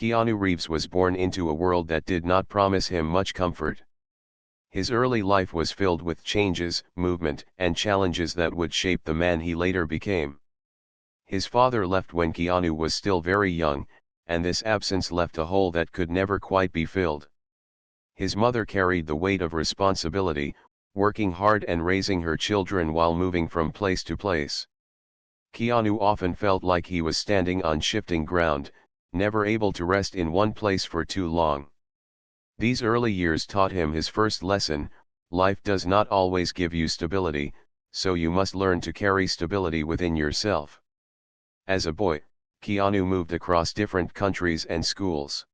Keanu Reeves was born into a world that did not promise him much comfort. His early life was filled with changes, movement, and challenges that would shape the man he later became. His father left when Keanu was still very young, and this absence left a hole that could never quite be filled. His mother carried the weight of responsibility, working hard and raising her children while moving from place to place. Keanu often felt like he was standing on shifting ground, never able to rest in one place for too long. These early years taught him his first lesson: life does not always give you stability, so you must learn to carry stability within yourself. As a boy, Keanu moved across different countries and schools.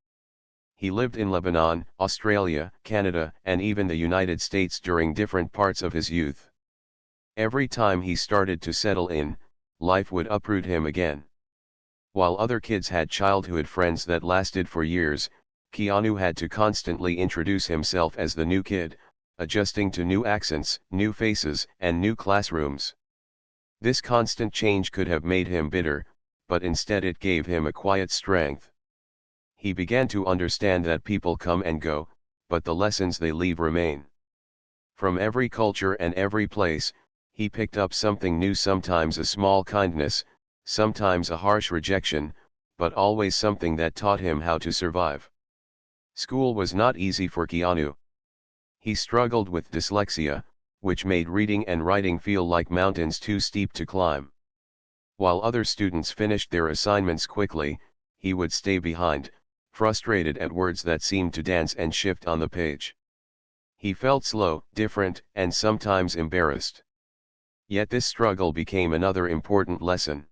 He lived in Lebanon, Australia, Canada, and even the United States during different parts of his youth. Every time he started to settle in, life would uproot him again. While other kids had childhood friends that lasted for years, Keanu had to constantly introduce himself as the new kid, adjusting to new accents, new faces, and new classrooms. This constant change could have made him bitter, but instead it gave him a quiet strength. He began to understand that people come and go, but the lessons they leave remain. From every culture and every place, he picked up something new, sometimes a small kindness, sometimes a harsh rejection, but always something that taught him how to survive. School was not easy for Keanu. He struggled with dyslexia, which made reading and writing feel like mountains too steep to climb. While other students finished their assignments quickly, he would stay behind, frustrated at words that seemed to dance and shift on the page. He felt slow, different, and sometimes embarrassed. Yet this struggle became another important lesson.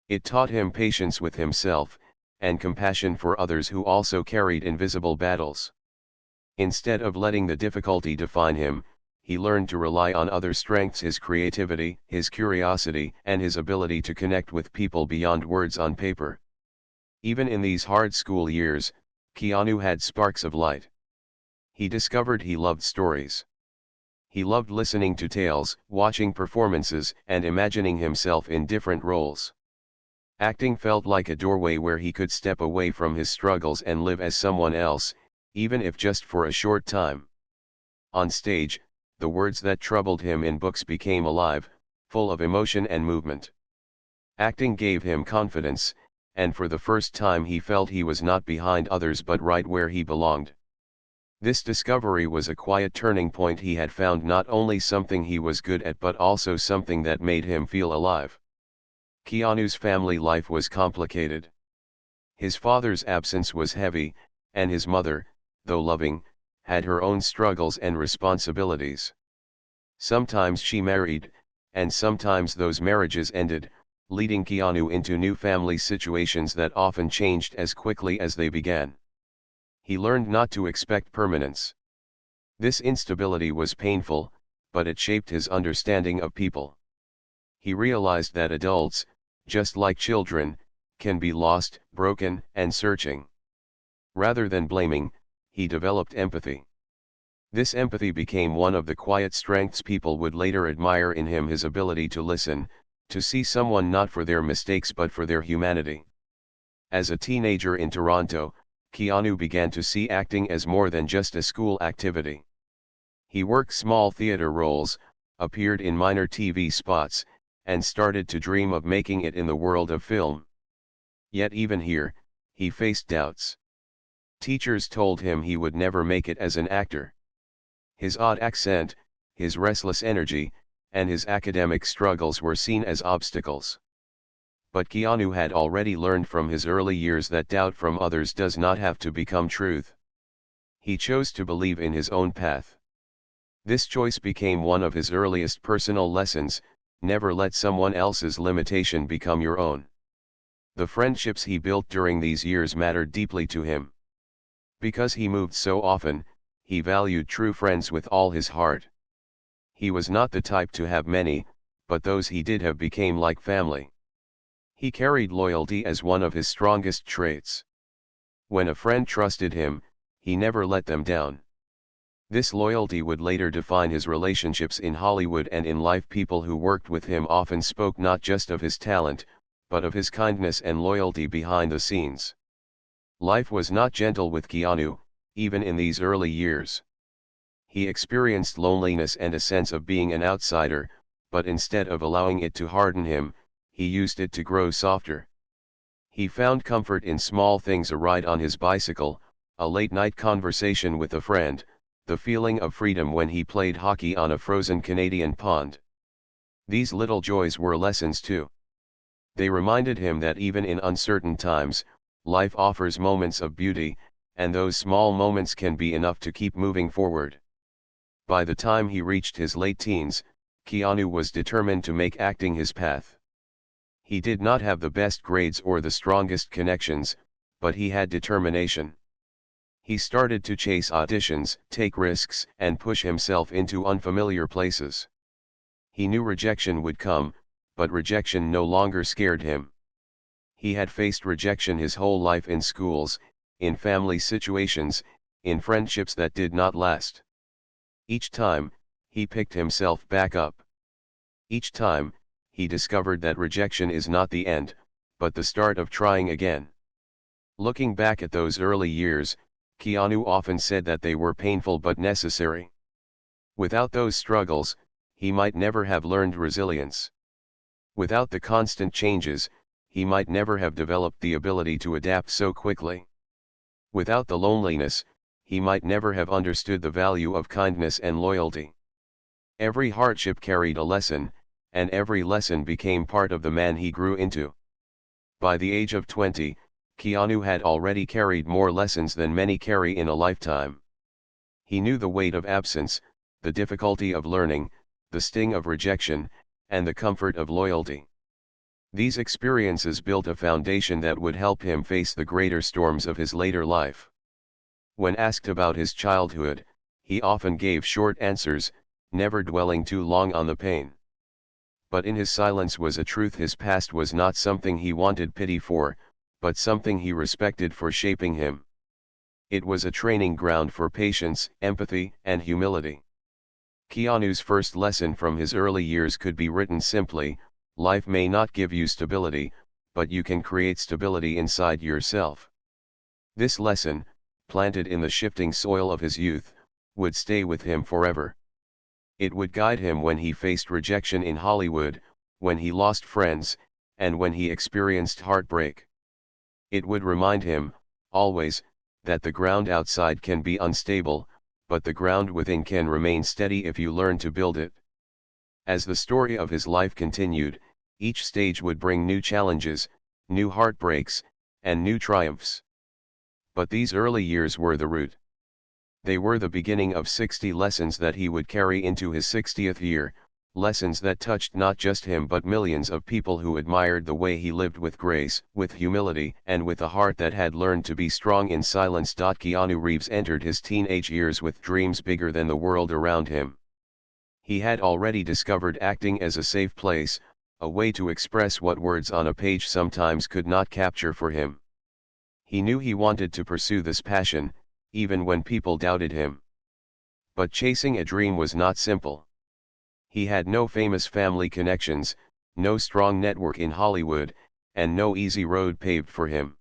It taught him patience with himself, and compassion for others who also carried invisible battles. Instead of letting the difficulty define him, he learned to rely on other strengths: his creativity, his curiosity, and his ability to connect with people beyond words on paper. Even in these hard school years, Keanu had sparks of light. He discovered he loved stories. He loved listening to tales, watching performances, and imagining himself in different roles. Acting felt like a doorway where he could step away from his struggles and live as someone else, even if just for a short time. On stage, the words that troubled him in books became alive, full of emotion and movement. Acting gave him confidence, and for the first time he felt he was not behind others but right where he belonged. This discovery was a quiet turning point. He had found not only something he was good at but also something that made him feel alive. Keanu's family life was complicated. His father's absence was heavy, and his mother, though loving, had her own struggles and responsibilities. Sometimes she married, and sometimes those marriages ended, leading Keanu into new family situations that often changed as quickly as they began. He learned not to expect permanence. This instability was painful, but it shaped his understanding of people. He realized that adults, just like children, can be lost, broken, and searching. Rather than blaming, he developed empathy. This empathy became one of the quiet strengths people would later admire in him: his ability to listen, to see someone not for their mistakes but for their humanity. As a teenager in Toronto, Keanu began to see acting as more than just a school activity. He worked small theater roles, appeared in minor TV spots, and started to dream of making it in the world of film. Yet even here, he faced doubts. Teachers told him he would never make it as an actor. His odd accent, his restless energy, and his academic struggles were seen as obstacles. But Keanu had already learned from his early years that doubt from others does not have to become truth. He chose to believe in his own path. This choice became one of his earliest personal lessons: never let someone else's limitation become your own. The friendships he built during these years mattered deeply to him. Because he moved so often, he valued true friends with all his heart. He was not the type to have many, but those he did have became like family. He carried loyalty as one of his strongest traits. When a friend trusted him, he never let them down. This loyalty would later define his relationships in Hollywood and in life. People who worked with him often spoke not just of his talent, but of his kindness and loyalty behind the scenes. Life was not gentle with Keanu, even in these early years. He experienced loneliness and a sense of being an outsider, but instead of allowing it to harden him, he used it to grow softer. He found comfort in small things: a ride on his bicycle, a late-night conversation with a friend, the feeling of freedom when he played hockey on a frozen Canadian pond. These little joys were lessons too. They reminded him that even in uncertain times, life offers moments of beauty, and those small moments can be enough to keep moving forward. By the time he reached his late teens, Keanu was determined to make acting his path. He did not have the best grades or the strongest connections, but he had determination. He started to chase auditions, take risks, and push himself into unfamiliar places. He knew rejection would come, but rejection no longer scared him. He had faced rejection his whole life: in schools, in family situations, in friendships that did not last. Each time, he picked himself back up. Each time, he discovered that rejection is not the end, but the start of trying again. Looking back at those early years, Keanu often said that they were painful but necessary. Without those struggles, he might never have learned resilience. Without the constant changes, he might never have developed the ability to adapt so quickly. Without the loneliness, he might never have understood the value of kindness and loyalty. Every hardship carried a lesson, and every lesson became part of the man he grew into. By the age of 20, Keanu had already carried more lessons than many carry in a lifetime. He knew the weight of absence, the difficulty of learning, the sting of rejection, and the comfort of loyalty. These experiences built a foundation that would help him face the greater storms of his later life. When asked about his childhood, he often gave short answers, never dwelling too long on the pain. But in his silence was a truth: his past was not something he wanted pity for, but something he respected for shaping him. It was a training ground for patience, empathy, and humility. Keanu's first lesson from his early years could be written simply: life may not give you stability, but you can create stability inside yourself. This lesson, planted in the shifting soil of his youth, would stay with him forever. It would guide him when he faced rejection in Hollywood, when he lost friends, and when he experienced heartbreak. It would remind him, always, that the ground outside can be unstable, but the ground within can remain steady if you learn to build it. As the story of his life continued, each stage would bring new challenges, new heartbreaks, and new triumphs. But these early years were the root. They were the beginning of 60 lessons that he would carry into his 60th year, lessons that touched not just him but millions of people who admired the way he lived with grace, with humility, and with a heart that had learned to be strong in silence. Keanu Reeves entered his teenage years with dreams bigger than the world around him. He had already discovered acting as a safe place, a way to express what words on a page sometimes could not capture for him. He knew he wanted to pursue this passion, even when people doubted him. But chasing a dream was not simple. He had no famous family connections, no strong network in Hollywood, and no easy road paved for him.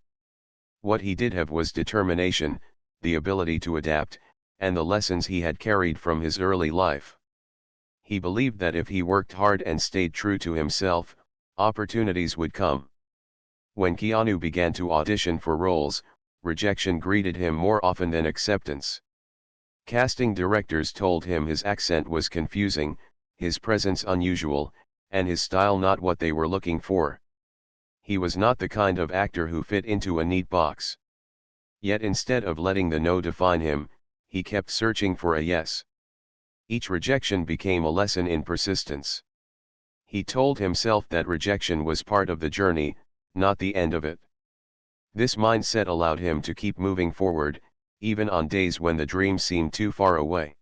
What he did have was determination, the ability to adapt, and the lessons he had carried from his early life. He believed that if he worked hard and stayed true to himself, opportunities would come. When Keanu began to audition for roles, rejection greeted him more often than acceptance. Casting directors told him his accent was confusing, his presence unusual, and his style not what they were looking for. He was not the kind of actor who fit into a neat box. Yet instead of letting the no define him, he kept searching for a yes. Each rejection became a lesson in persistence. He told himself that rejection was part of the journey, not the end of it. This mindset allowed him to keep moving forward, even on days when the dream seemed too far away.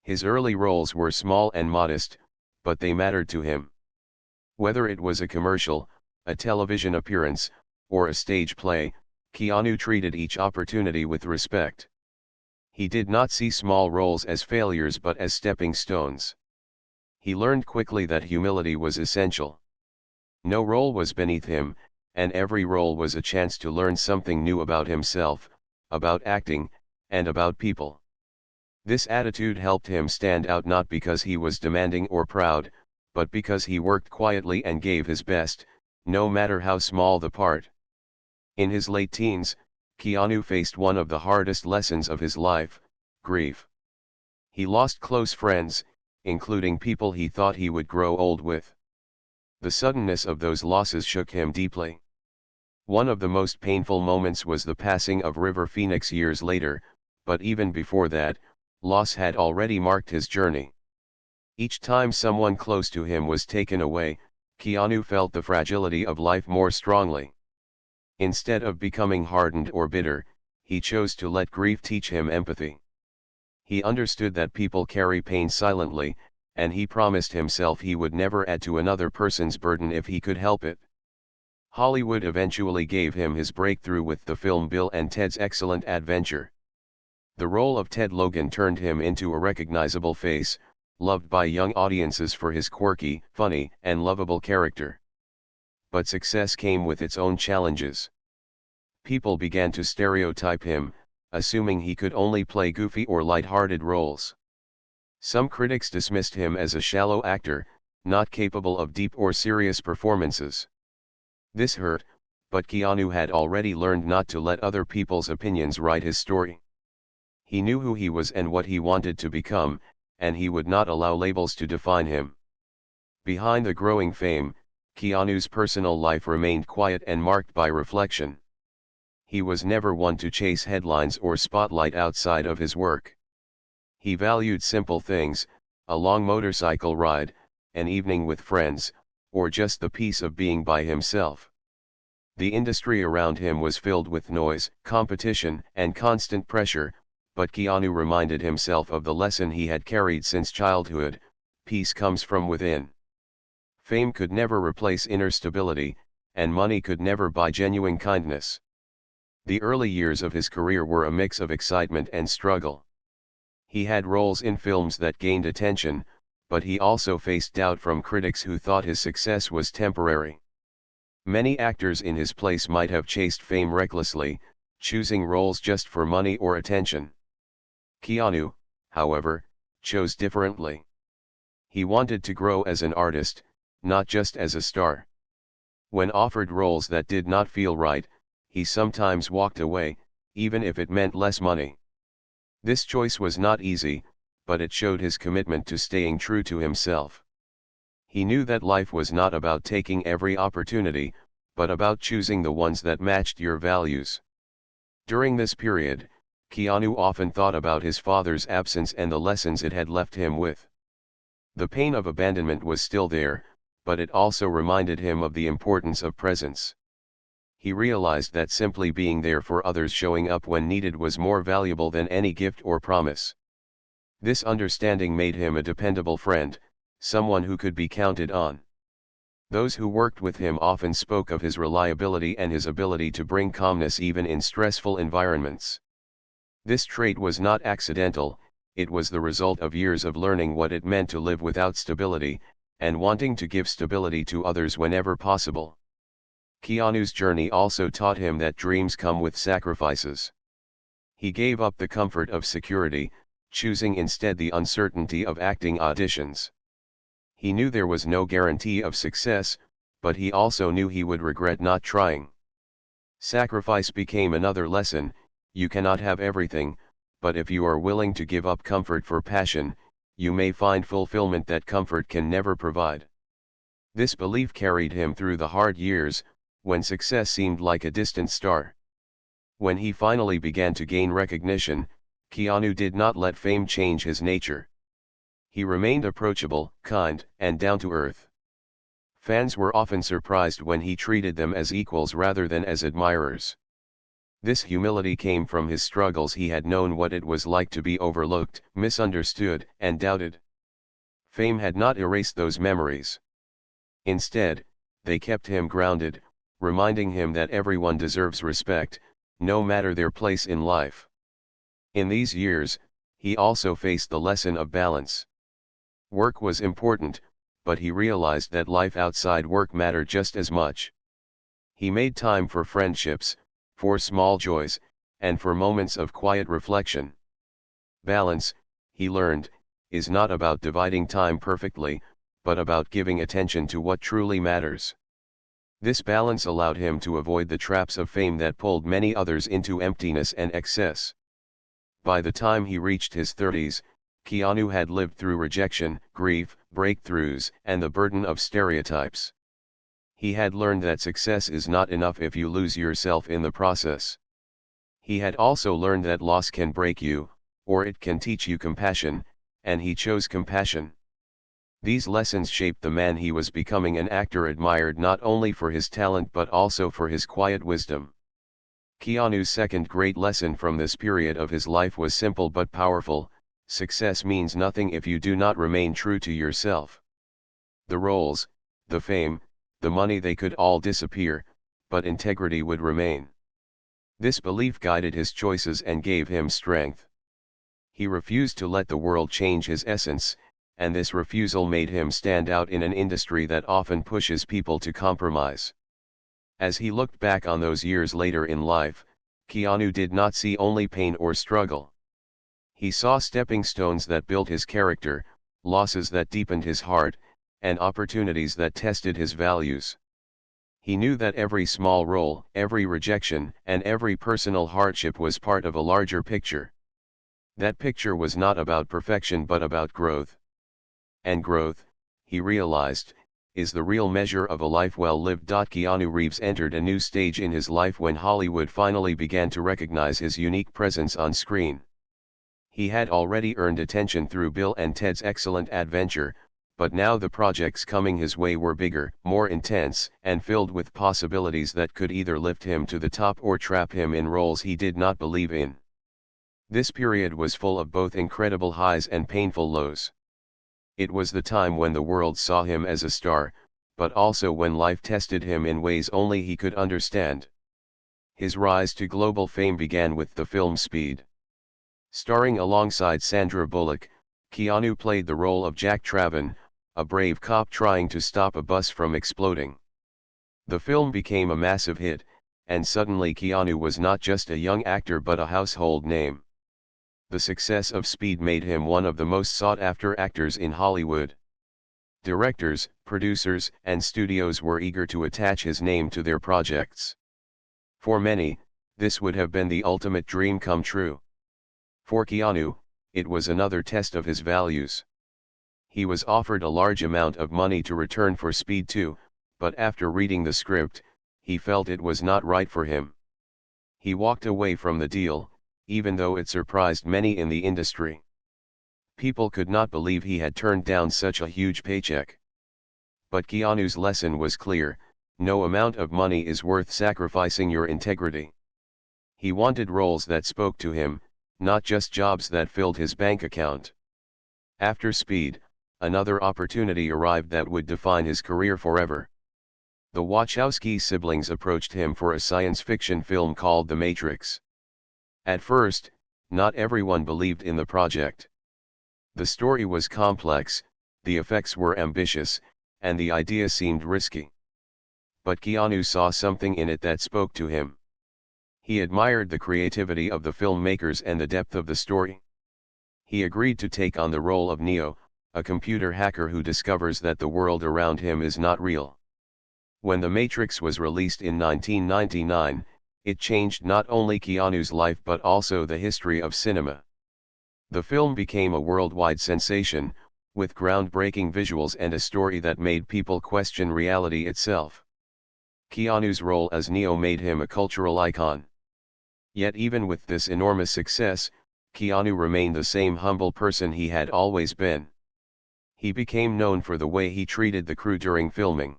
His early roles were small and modest, but they mattered to him. Whether it was a commercial, a television appearance, or a stage play, Keanu treated each opportunity with respect. He did not see small roles as failures but as stepping stones. He learned quickly that humility was essential. No role was beneath him, and every role was a chance to learn something new about himself, about acting, and about people. This attitude helped him stand out not because he was demanding or proud, but because he worked quietly and gave his best, no matter how small the part. In his late teens, Keanu faced one of the hardest lessons of his life: grief. He lost close friends, including people he thought he would grow old with. The suddenness of those losses shook him deeply. One of the most painful moments was the passing of River Phoenix years later, but even before that, loss had already marked his journey. Each time someone close to him was taken away, Keanu felt the fragility of life more strongly. Instead of becoming hardened or bitter, he chose to let grief teach him empathy. He understood that people carry pain silently, and he promised himself he would never add to another person's burden if he could help it. Hollywood eventually gave him his breakthrough with the film Bill and Ted's Excellent Adventure. The role of Ted Logan turned him into a recognizable face, loved by young audiences for his quirky, funny, and lovable character. But success came with its own challenges. People began to stereotype him, assuming he could only play goofy or light-hearted roles. Some critics dismissed him as a shallow actor, not capable of deep or serious performances. This hurt, but Keanu had already learned not to let other people's opinions write his story. He knew who he was and what he wanted to become, and he would not allow labels to define him. Behind the growing fame, Keanu's personal life remained quiet and marked by reflection. He was never one to chase headlines or spotlight outside of his work. He valued simple things: a long motorcycle ride, an evening with friends, or just the peace of being by himself. The industry around him was filled with noise, competition, and constant pressure, but Keanu reminded himself of the lesson he had carried since childhood: peace comes from within. Fame could never replace inner stability, and money could never buy genuine kindness. The early years of his career were a mix of excitement and struggle. He had roles in films that gained attention, but he also faced doubt from critics who thought his success was temporary. Many actors in his place might have chased fame recklessly, choosing roles just for money or attention. Keanu, however, chose differently. He wanted to grow as an artist, not just as a star. When offered roles that did not feel right, he sometimes walked away, even if it meant less money. This choice was not easy, but it showed his commitment to staying true to himself. He knew that life was not about taking every opportunity, but about choosing the ones that matched your values. During this period, Keanu often thought about his father's absence and the lessons it had left him with. The pain of abandonment was still there, but it also reminded him of the importance of presence. He realized that simply being there for others, showing up when needed, was more valuable than any gift or promise. This understanding made him a dependable friend, someone who could be counted on. Those who worked with him often spoke of his reliability and his ability to bring calmness even in stressful environments. This trait was not accidental, it was the result of years of learning what it meant to live without stability, and wanting to give stability to others whenever possible. Keanu's journey also taught him that dreams come with sacrifices. He gave up the comfort of security, choosing instead the uncertainty of acting auditions. He knew there was no guarantee of success, but he also knew he would regret not trying. Sacrifice became another lesson: you cannot have everything, but if you are willing to give up comfort for passion, you may find fulfillment that comfort can never provide. This belief carried him through the hard years, when success seemed like a distant star. When he finally began to gain recognition, Keanu did not let fame change his nature. He remained approachable, kind, and down to earth. Fans were often surprised when he treated them as equals rather than as admirers. This humility came from his struggles. He had known what it was like to be overlooked, misunderstood, and doubted. Fame had not erased those memories. Instead, they kept him grounded, reminding him that everyone deserves respect, no matter their place in life. In these years, he also faced the lesson of balance. Work was important, but he realized that life outside work mattered just as much. He made time for friendships, for small joys, and for moments of quiet reflection. Balance, he learned, is not about dividing time perfectly, but about giving attention to what truly matters. This balance allowed him to avoid the traps of fame that pulled many others into emptiness and excess. By the time he reached his 30s, Keanu had lived through rejection, grief, breakthroughs, and the burden of stereotypes. He had learned that success is not enough if you lose yourself in the process. He had also learned that loss can break you, or it can teach you compassion, and he chose compassion. These lessons shaped the man he was becoming, an actor admired not only for his talent but also for his quiet wisdom. Keanu's second great lesson from this period of his life was simple but powerful: success means nothing if you do not remain true to yourself. The roles, the fame, the money, they could all disappear, but integrity would remain. This belief guided his choices and gave him strength. He refused to let the world change his essence, and this refusal made him stand out in an industry that often pushes people to compromise. As he looked back on those years later in life, Keanu did not see only pain or struggle. He saw stepping stones that built his character, losses that deepened his heart, and opportunities that tested his values. He knew that every small role, every rejection, and every personal hardship was part of a larger picture. That picture was not about perfection but about growth. And growth, he realized, is the real measure of a life well lived. Keanu Reeves entered a new stage in his life when Hollywood finally began to recognize his unique presence on screen. He had already earned attention through Bill and Ted's Excellent Adventure, but now the projects coming his way were bigger, more intense, and filled with possibilities that could either lift him to the top or trap him in roles he did not believe in. This period was full of both incredible highs and painful lows. It was the time when the world saw him as a star, but also when life tested him in ways only he could understand. His rise to global fame began with the film Speed. Starring alongside Sandra Bullock, Keanu played the role of Jack Traven, a brave cop trying to stop a bus from exploding. The film became a massive hit, and suddenly Keanu was not just a young actor but a household name. The success of Speed made him one of the most sought-after actors in Hollywood. Directors, producers, and studios were eager to attach his name to their projects. For many, this would have been the ultimate dream come true. For Keanu, it was another test of his values. He was offered a large amount of money to return for Speed 2, but after reading the script, he felt it was not right for him. He walked away from the deal, even though it surprised many in the industry. People could not believe he had turned down such a huge paycheck. But Keanu's lesson was clear: no amount of money is worth sacrificing your integrity. He wanted roles that spoke to him, not just jobs that filled his bank account. After Speed, another opportunity arrived that would define his career forever. The Wachowski siblings approached him for a science fiction film called The Matrix. At first, not everyone believed in the project. The story was complex, the effects were ambitious, and the idea seemed risky. But Keanu saw something in it that spoke to him. He admired the creativity of the filmmakers and the depth of the story. He agreed to take on the role of Neo, a computer hacker who discovers that the world around him is not real. When The Matrix was released in 1999, it changed not only Keanu's life but also the history of cinema. The film became a worldwide sensation, with groundbreaking visuals and a story that made people question reality itself. Keanu's role as Neo made him a cultural icon. Yet even with this enormous success, Keanu remained the same humble person he had always been. He became known for the way he treated the crew during filming.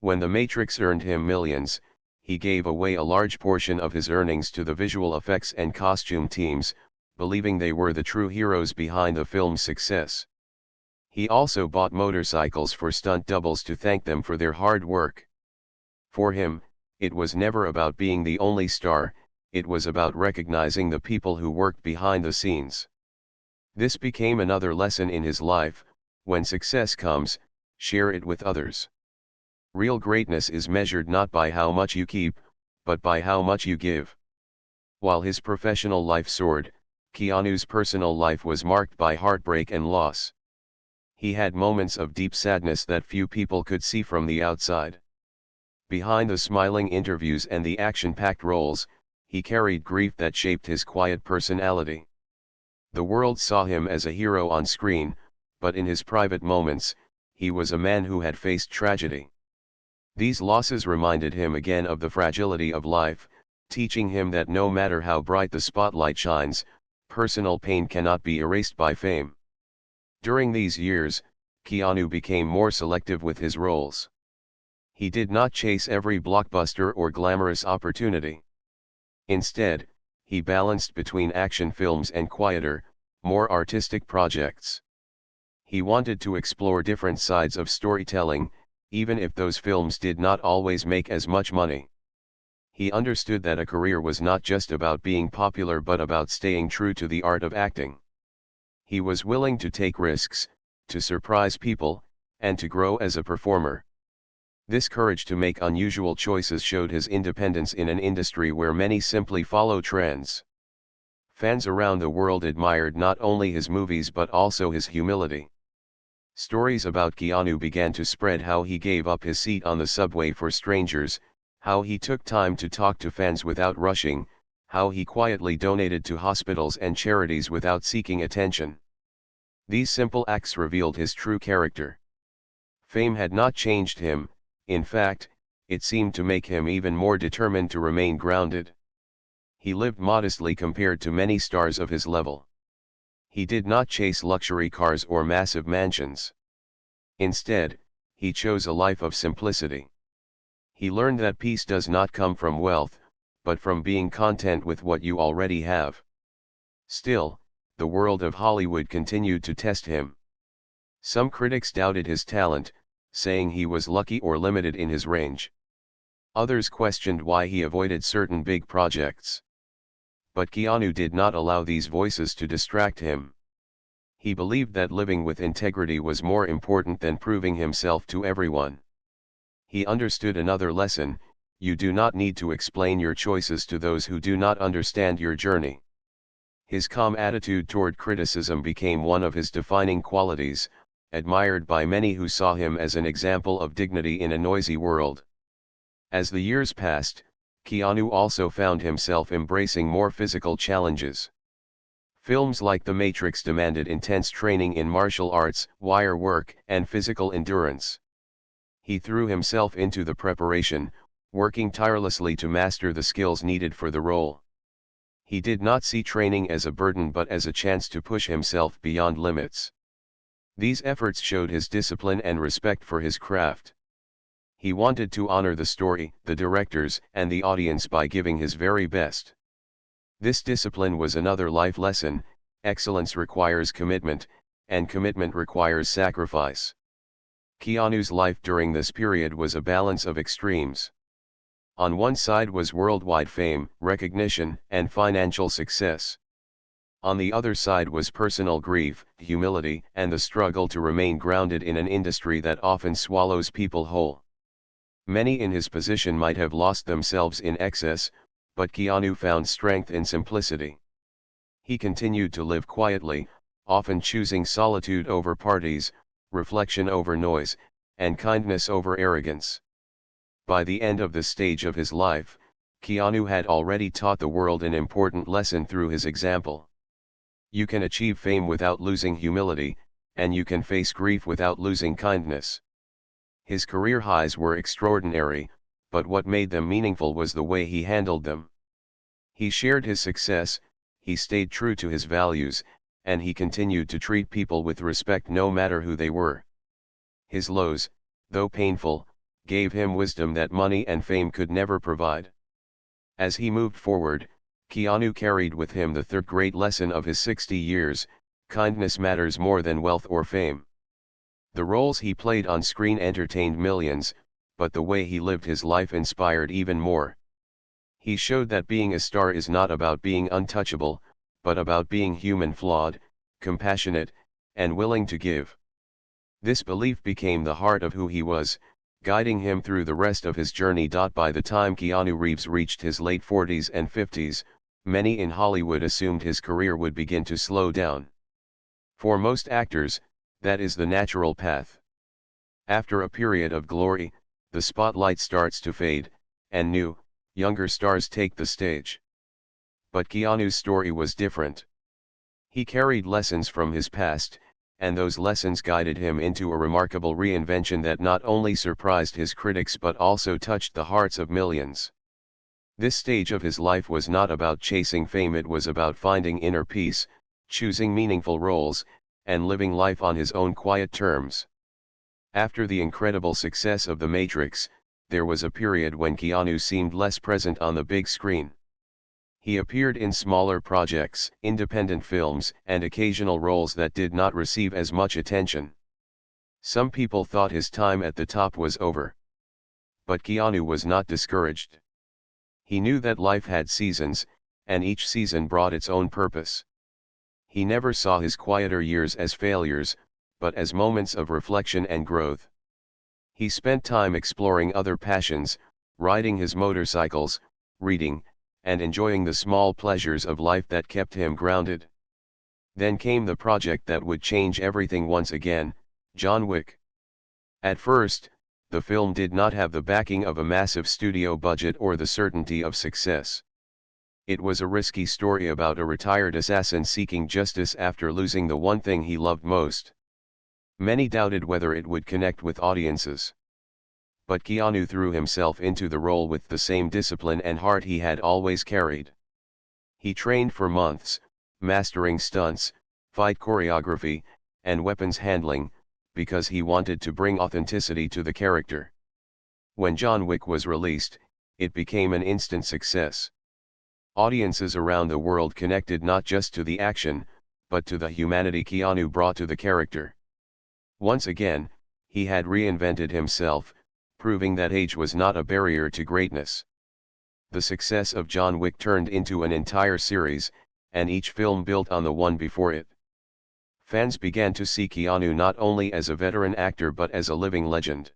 When The Matrix earned him millions, he gave away a large portion of his earnings to the visual effects and costume teams, believing they were the true heroes behind the film's success. He also bought motorcycles for stunt doubles to thank them for their hard work. For him, it was never about being the only star, it was about recognizing the people who worked behind the scenes. This became another lesson in his life: when success comes, share it with others. Real greatness is measured not by how much you keep, but by how much you give. While his professional life soared, Keanu's personal life was marked by heartbreak and loss. He had moments of deep sadness that few people could see from the outside. Behind the smiling interviews and the action-packed roles, he carried grief that shaped his quiet personality. The world saw him as a hero on screen, but in his private moments, he was a man who had faced tragedy. These losses reminded him again of the fragility of life, teaching him that no matter how bright the spotlight shines, personal pain cannot be erased by fame. During these years, Keanu became more selective with his roles. He did not chase every blockbuster or glamorous opportunity. Instead, he balanced between action films and quieter, more artistic projects. He wanted to explore different sides of storytelling, even if those films did not always make as much money. He understood that a career was not just about being popular but about staying true to the art of acting. He was willing to take risks, to surprise people, and to grow as a performer. This courage to make unusual choices showed his independence in an industry where many simply follow trends. Fans around the world admired not only his movies but also his humility. Stories about Keanu began to spread: how he gave up his seat on the subway for strangers, how he took time to talk to fans without rushing, how he quietly donated to hospitals and charities without seeking attention. These simple acts revealed his true character. Fame had not changed him, in fact, it seemed to make him even more determined to remain grounded. He lived modestly compared to many stars of his level. He did not chase luxury cars or massive mansions. Instead, he chose a life of simplicity. He learned that peace does not come from wealth, but from being content with what you already have. Still, the world of Hollywood continued to test him. Some critics doubted his talent, saying he was lucky or limited in his range. Others questioned why he avoided certain big projects. But Keanu did not allow these voices to distract him. He believed that living with integrity was more important than proving himself to everyone. He understood another lesson: you do not need to explain your choices to those who do not understand your journey. His calm attitude toward criticism became one of his defining qualities, admired by many who saw him as an example of dignity in a noisy world. As the years passed, Keanu also found himself embracing more physical challenges. Films like The Matrix demanded intense training in martial arts, wire work, and physical endurance. He threw himself into the preparation, working tirelessly to master the skills needed for the role. He did not see training as a burden but as a chance to push himself beyond limits. These efforts showed his discipline and respect for his craft. He wanted to honor the story, the directors, and the audience by giving his very best. This discipline was another life lesson: excellence requires commitment, and commitment requires sacrifice. Keanu's life during this period was a balance of extremes. On one side was worldwide fame, recognition, and financial success. On the other side was personal grief, humility, and the struggle to remain grounded in an industry that often swallows people whole. Many in his position might have lost themselves in excess, but Keanu found strength in simplicity. He continued to live quietly, often choosing solitude over parties, reflection over noise, and kindness over arrogance. By the end of this stage of his life, Keanu had already taught the world an important lesson through his example. You can achieve fame without losing humility, and you can face grief without losing kindness. His career highs were extraordinary, but what made them meaningful was the way he handled them. He shared his success, he stayed true to his values, and he continued to treat people with respect no matter who they were. His lows, though painful, gave him wisdom that money and fame could never provide. As he moved forward, Keanu carried with him the third great lesson of his 60 years: kindness matters more than wealth or fame. The roles he played on screen entertained millions, but the way he lived his life inspired even more. He showed that being a star is not about being untouchable, but about being human, flawed, compassionate, and willing to give. This belief became the heart of who he was, guiding him through the rest of his journey. By the time Keanu Reeves reached his late 40s and 50s, many in Hollywood assumed his career would begin to slow down. For most actors, that is the natural path. After a period of glory, the spotlight starts to fade, and new, younger stars take the stage. But Keanu's story was different. He carried lessons from his past, and those lessons guided him into a remarkable reinvention that not only surprised his critics but also touched the hearts of millions. This stage of his life was not about chasing fame, it was about finding inner peace, choosing meaningful roles, and living life on his own quiet terms. After the incredible success of The Matrix, there was a period when Keanu seemed less present on the big screen. He appeared in smaller projects, independent films, and occasional roles that did not receive as much attention. Some people thought his time at the top was over. But Keanu was not discouraged. He knew that life had seasons, and each season brought its own purpose. He never saw his quieter years as failures, but as moments of reflection and growth. He spent time exploring other passions, riding his motorcycles, reading, and enjoying the small pleasures of life that kept him grounded. Then came the project that would change everything once again, John Wick. At first, the film did not have the backing of a massive studio budget or the certainty of success. It was a risky story about a retired assassin seeking justice after losing the one thing he loved most. Many doubted whether it would connect with audiences. But Keanu threw himself into the role with the same discipline and heart he had always carried. He trained for months, mastering stunts, fight choreography, and weapons handling, because he wanted to bring authenticity to the character. When John Wick was released, it became an instant success. Audiences around the world connected not just to the action, but to the humanity Keanu brought to the character. Once again, he had reinvented himself, proving that age was not a barrier to greatness. The success of John Wick turned into an entire series, and each film built on the one before it. Fans began to see Keanu not only as a veteran actor but as a living legend.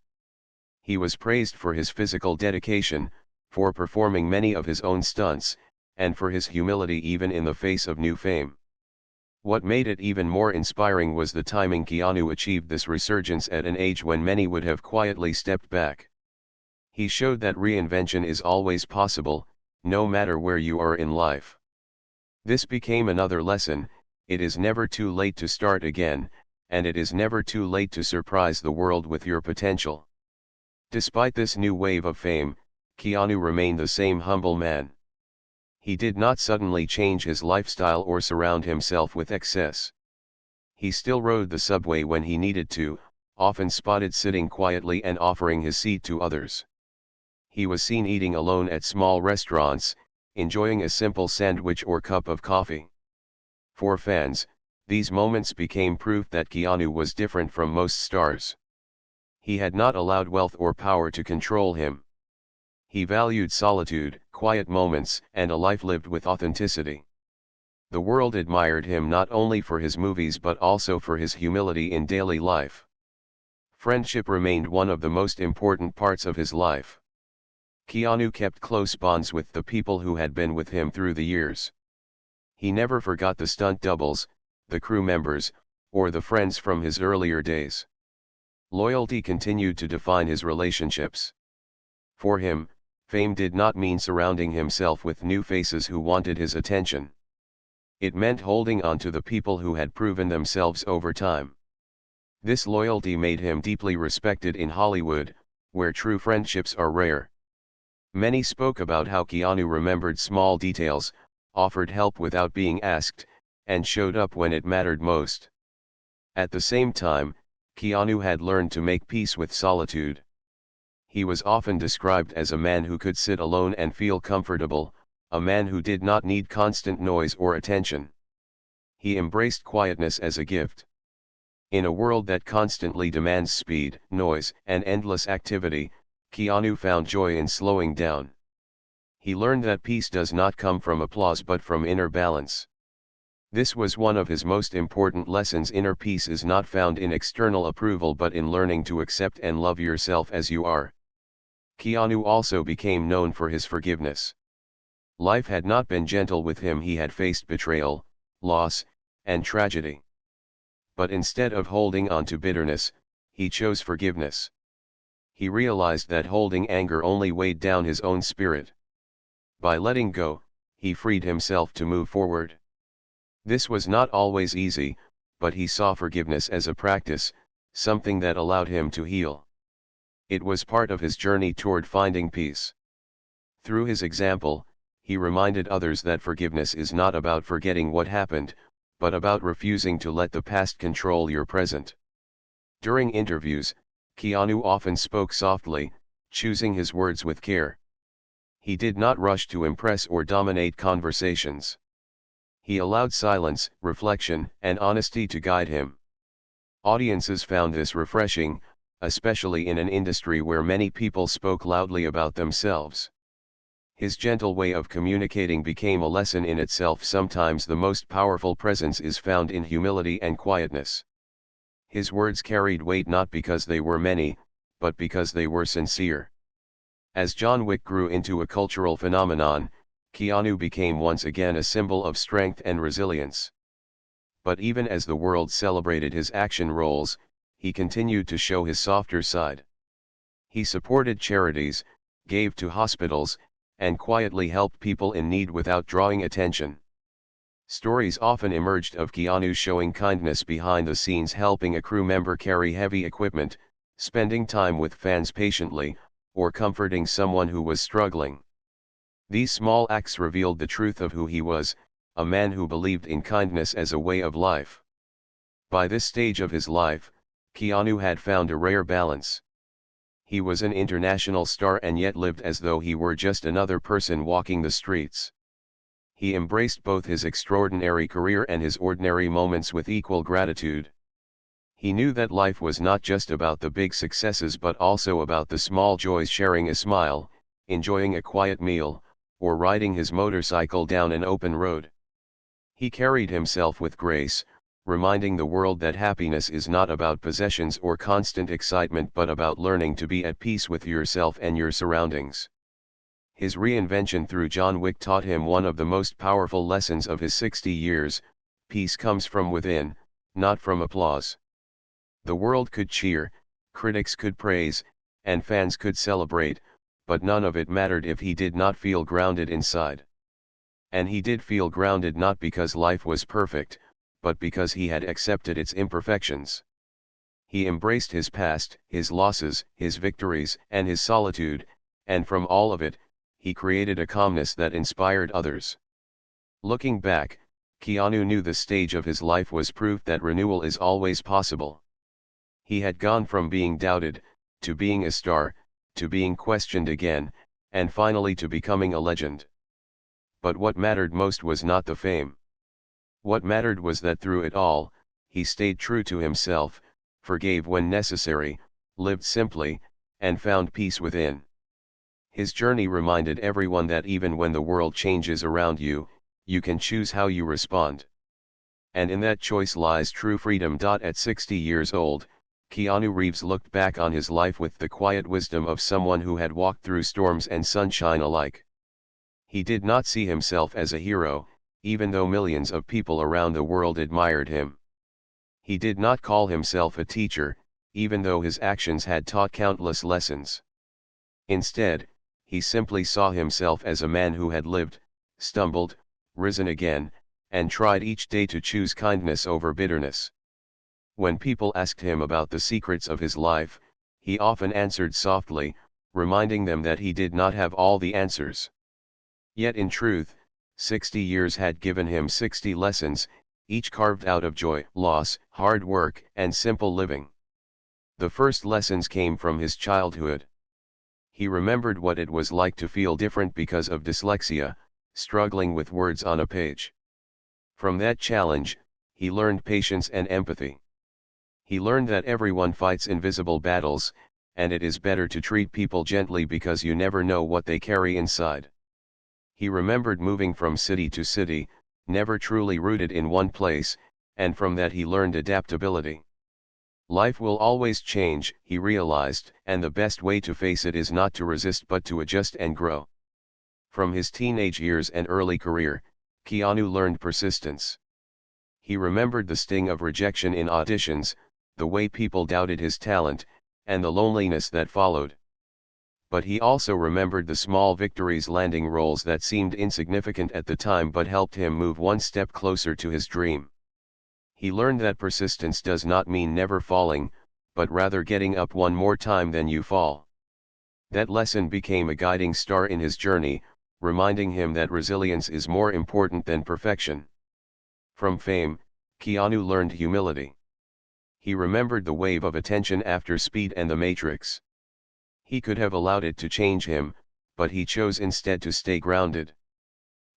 He was praised for his physical dedication, for performing many of his own stunts, and for his humility even in the face of new fame. What made it even more inspiring was the timing. Keanu achieved this resurgence at an age when many would have quietly stepped back. He showed that reinvention is always possible, no matter where you are in life. This became another lesson: it is never too late to start again, and it is never too late to surprise the world with your potential. Despite this new wave of fame, Keanu remained the same humble man. He did not suddenly change his lifestyle or surround himself with excess. He still rode the subway when he needed to, often spotted sitting quietly and offering his seat to others. He was seen eating alone at small restaurants, enjoying a simple sandwich or cup of coffee. For fans, these moments became proof that Keanu was different from most stars. He had not allowed wealth or power to control him. He valued solitude, quiet moments, and a life lived with authenticity. The world admired him not only for his movies but also for his humility in daily life. Friendship remained one of the most important parts of his life. Keanu kept close bonds with the people who had been with him through the years. He never forgot the stunt doubles, the crew members, or the friends from his earlier days. Loyalty continued to define his relationships. For him, fame did not mean surrounding himself with new faces who wanted his attention. It meant holding on to the people who had proven themselves over time. This loyalty made him deeply respected in Hollywood, where true friendships are rare. Many spoke about how Keanu remembered small details, offered help without being asked, and showed up when it mattered most. At the same time, Keanu had learned to make peace with solitude. He was often described as a man who could sit alone and feel comfortable, a man who did not need constant noise or attention. He embraced quietness as a gift. In a world that constantly demands speed, noise, and endless activity, Keanu found joy in slowing down. He learned that peace does not come from applause but from inner balance. This was one of his most important lessons. Inner peace is not found in external approval but in learning to accept and love yourself as you are. Keanu also became known for his forgiveness. Life had not been gentle with him. He had faced betrayal, loss, and tragedy. But instead of holding on to bitterness, he chose forgiveness. He realized that holding anger only weighed down his own spirit. By letting go, he freed himself to move forward. This was not always easy, but he saw forgiveness as a practice, something that allowed him to heal. It was part of his journey toward finding peace. Through his example, he reminded others that forgiveness is not about forgetting what happened, but about refusing to let the past control your present. During interviews, Keanu often spoke softly, choosing his words with care. He did not rush to impress or dominate conversations. He allowed silence, reflection, and honesty to guide him. Audiences found this refreshing, especially in an industry where many people spoke loudly about themselves. His gentle way of communicating became a lesson in itself. Sometimes the most powerful presence is found in humility and quietness. His words carried weight not because they were many, but because they were sincere. As John Wick grew into a cultural phenomenon, Keanu became once again a symbol of strength and resilience. But even as the world celebrated his action roles, he continued to show his softer side. He supported charities, gave to hospitals, and quietly helped people in need without drawing attention. Stories often emerged of Keanu showing kindness behind the scenes, helping a crew member carry heavy equipment, spending time with fans patiently, or comforting someone who was struggling. These small acts revealed the truth of who he was, a man who believed in kindness as a way of life. By this stage of his life, Keanu had found a rare balance. He was an international star and yet lived as though he were just another person walking the streets. He embraced both his extraordinary career and his ordinary moments with equal gratitude. He knew that life was not just about the big successes but also about the small joys, sharing a smile, enjoying a quiet meal, or riding his motorcycle down an open road. He carried himself with grace, reminding the world that happiness is not about possessions or constant excitement but about learning to be at peace with yourself and your surroundings. His reinvention through John Wick taught him one of the most powerful lessons of his 60 years: peace comes from within, not from applause. The world could cheer, critics could praise, and fans could celebrate, but none of it mattered if he did not feel grounded inside. And he did feel grounded not because life was perfect, but because he had accepted its imperfections. He embraced his past, his losses, his victories, and his solitude, and from all of it, he created a calmness that inspired others. Looking back, Keanu knew the stage of his life was proof that renewal is always possible. He had gone from being doubted, to being a star, to being questioned again, and finally to becoming a legend. But what mattered most was not the fame. What mattered was that through it all, he stayed true to himself, forgave when necessary, lived simply, and found peace within. His journey reminded everyone that even when the world changes around you, you can choose how you respond. And in that choice lies true freedom. At 60 years old, Keanu Reeves looked back on his life with the quiet wisdom of someone who had walked through storms and sunshine alike. He did not see himself as a hero, even though millions of people around the world admired him. He did not call himself a teacher, even though his actions had taught countless lessons. Instead, he simply saw himself as a man who had lived, stumbled, risen again, and tried each day to choose kindness over bitterness. When people asked him about the secrets of his life, he often answered softly, reminding them that he did not have all the answers. Yet in truth, 60 years had given him 60 lessons, each carved out of joy, loss, hard work, and simple living. The first lessons came from his childhood. He remembered what it was like to feel different because of dyslexia, struggling with words on a page. From that challenge, he learned patience and empathy. He learned that everyone fights invisible battles, and it is better to treat people gently because you never know what they carry inside. He remembered moving from city to city, never truly rooted in one place, and from that he learned adaptability. Life will always change, he realized, and the best way to face it is not to resist but to adjust and grow. From his teenage years and early career, Keanu learned persistence. He remembered the sting of rejection in auditions, the way people doubted his talent, and the loneliness that followed. But he also remembered the small victories, landing roles that seemed insignificant at the time but helped him move one step closer to his dream. He learned that persistence does not mean never falling, but rather getting up one more time than you fall. That lesson became a guiding star in his journey, reminding him that resilience is more important than perfection. From fame, Keanu learned humility. He remembered the wave of attention after Speed and The Matrix. He could have allowed it to change him, but he chose instead to stay grounded.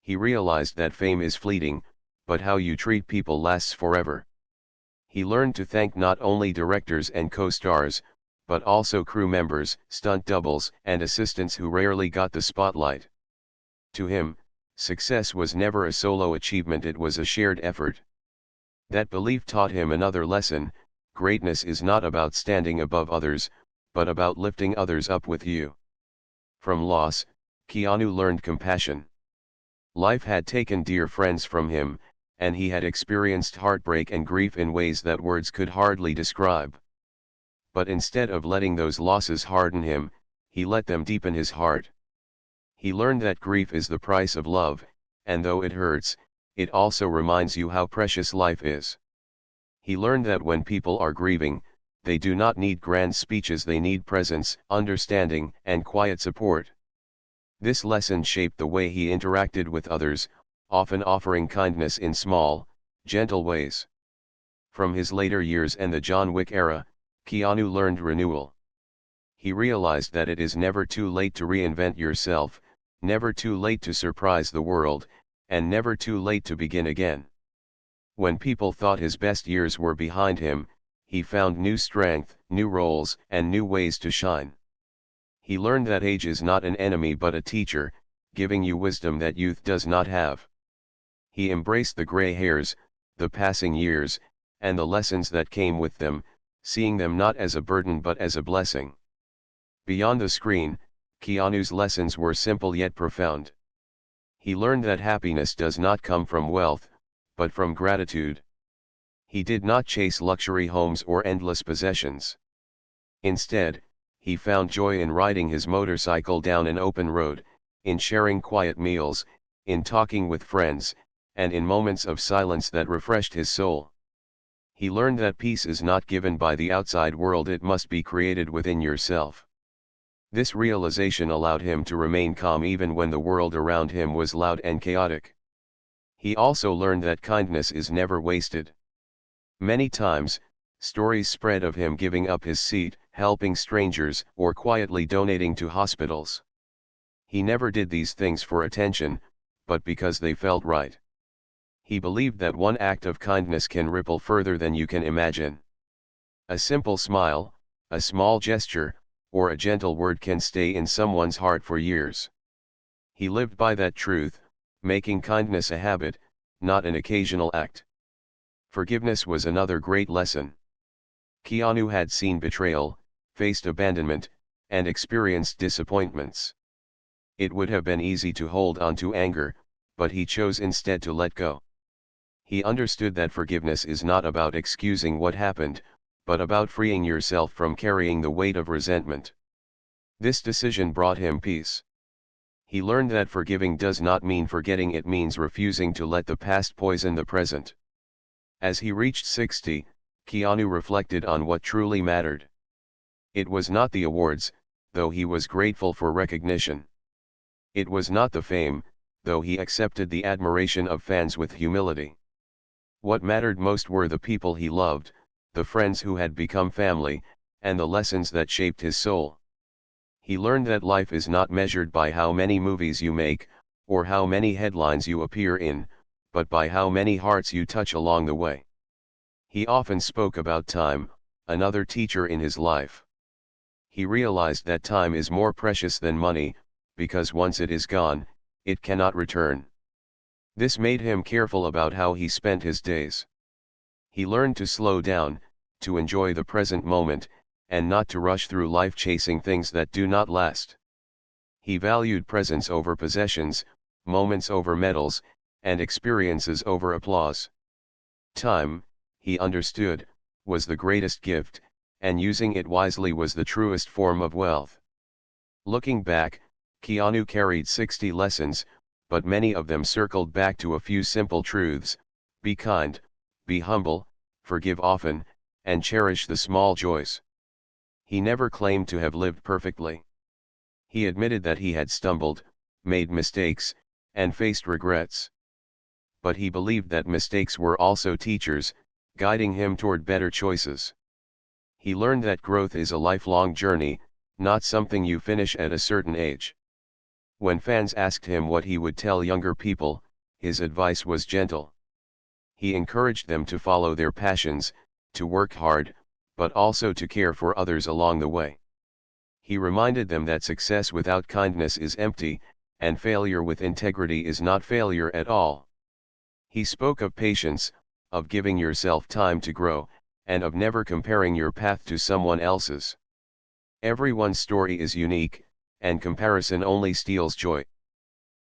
He realized that fame is fleeting, but how you treat people lasts forever. He learned to thank not only directors and co-stars, but also crew members, stunt doubles, and assistants who rarely got the spotlight. To him, success was never a solo achievement, it was a shared effort. That belief taught him another lesson: greatness is not about standing above others, but about lifting others up with you. From loss, Keanu learned compassion. Life had taken dear friends from him, and he had experienced heartbreak and grief in ways that words could hardly describe. But instead of letting those losses harden him, he let them deepen his heart. He learned that grief is the price of love, and though it hurts, it also reminds you how precious life is. He learned that when people are grieving, they do not need grand speeches, they need presence, understanding, and quiet support. This lesson shaped the way he interacted with others, often offering kindness in small, gentle ways. From his later years and the John Wick era, Keanu learned renewal. He realized that it is never too late to reinvent yourself, never too late to surprise the world, and never too late to begin again. When people thought his best years were behind him, he found new strength, new roles, and new ways to shine. He learned that age is not an enemy but a teacher, giving you wisdom that youth does not have. He embraced the gray hairs, the passing years, and the lessons that came with them, seeing them not as a burden but as a blessing. Beyond the screen, Keanu's lessons were simple yet profound. He learned that happiness does not come from wealth, but from gratitude. He did not chase luxury homes or endless possessions. Instead, he found joy in riding his motorcycle down an open road, in sharing quiet meals, in talking with friends, and in moments of silence that refreshed his soul. He learned that peace is not given by the outside world, it must be created within yourself. This realization allowed him to remain calm even when the world around him was loud and chaotic. He also learned that kindness is never wasted. Many times, stories spread of him giving up his seat, helping strangers, or quietly donating to hospitals. He never did these things for attention, but because they felt right. He believed that one act of kindness can ripple further than you can imagine. A simple smile, a small gesture, or a gentle word can stay in someone's heart for years. He lived by that truth, making kindness a habit, not an occasional act. Forgiveness was another great lesson. Keanu had seen betrayal, faced abandonment, and experienced disappointments. It would have been easy to hold on to anger, but he chose instead to let go. He understood that forgiveness is not about excusing what happened, but about freeing yourself from carrying the weight of resentment. This decision brought him peace. He learned that forgiving does not mean forgetting, it means refusing to let the past poison the present. As he reached 60, Keanu reflected on what truly mattered. It was not the awards, though he was grateful for recognition. It was not the fame, though he accepted the admiration of fans with humility. What mattered most were the people he loved, the friends who had become family, and the lessons that shaped his soul. He learned that life is not measured by how many movies you make, or how many headlines you appear in, but by how many hearts you touch along the way. He often spoke about time, another teacher in his life. He realized that time is more precious than money, because once it is gone, it cannot return. This made him careful about how he spent his days. He learned to slow down, to enjoy the present moment, and not to rush through life chasing things that do not last. He valued presence over possessions, moments over medals, and experiences over applause. Time, he understood, was the greatest gift, and using it wisely was the truest form of wealth. Looking back, Keanu carried 60 lessons, but many of them circled back to a few simple truths: be kind, be humble, forgive often, and cherish the small joys. He never claimed to have lived perfectly. He admitted that he had stumbled, made mistakes, and faced regrets. But he believed that mistakes were also teachers, guiding him toward better choices. He learned that growth is a lifelong journey, not something you finish at a certain age. When fans asked him what he would tell younger people, his advice was gentle. He encouraged them to follow their passions, to work hard, but also to care for others along the way. He reminded them that success without kindness is empty, and failure with integrity is not failure at all. He spoke of patience, of giving yourself time to grow, and of never comparing your path to someone else's. Everyone's story is unique, and comparison only steals joy.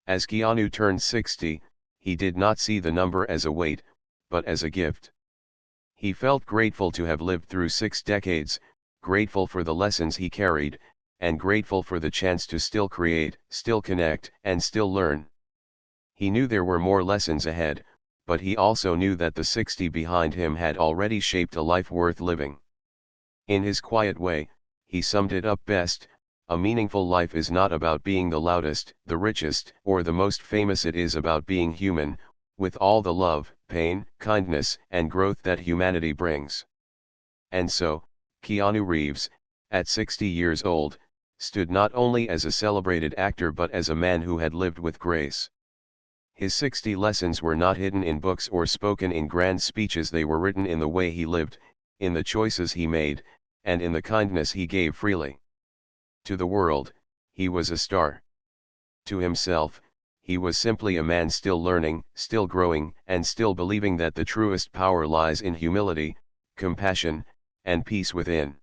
As Keanu turned 60, he did not see the number as a weight, but as a gift. He felt grateful to have lived through 6 decades, grateful for the lessons he carried, and grateful for the chance to still create, still connect, and still learn. He knew there were more lessons ahead, but he also knew that the 60 behind him had already shaped a life worth living. In his quiet way, he summed it up best: a meaningful life is not about being the loudest, the richest, or the most famous. It is about being human, with all the love, pain, kindness, and growth that humanity brings. And so, Keanu Reeves, at 60 years old, stood not only as a celebrated actor but as a man who had lived with grace. His 60 lessons were not hidden in books or spoken in grand speeches. They were written in the way he lived, in the choices he made, and in the kindness he gave freely. To the world, he was a star. To himself, he was simply a man still learning, still growing, and still believing that the truest power lies in humility, compassion, and peace within.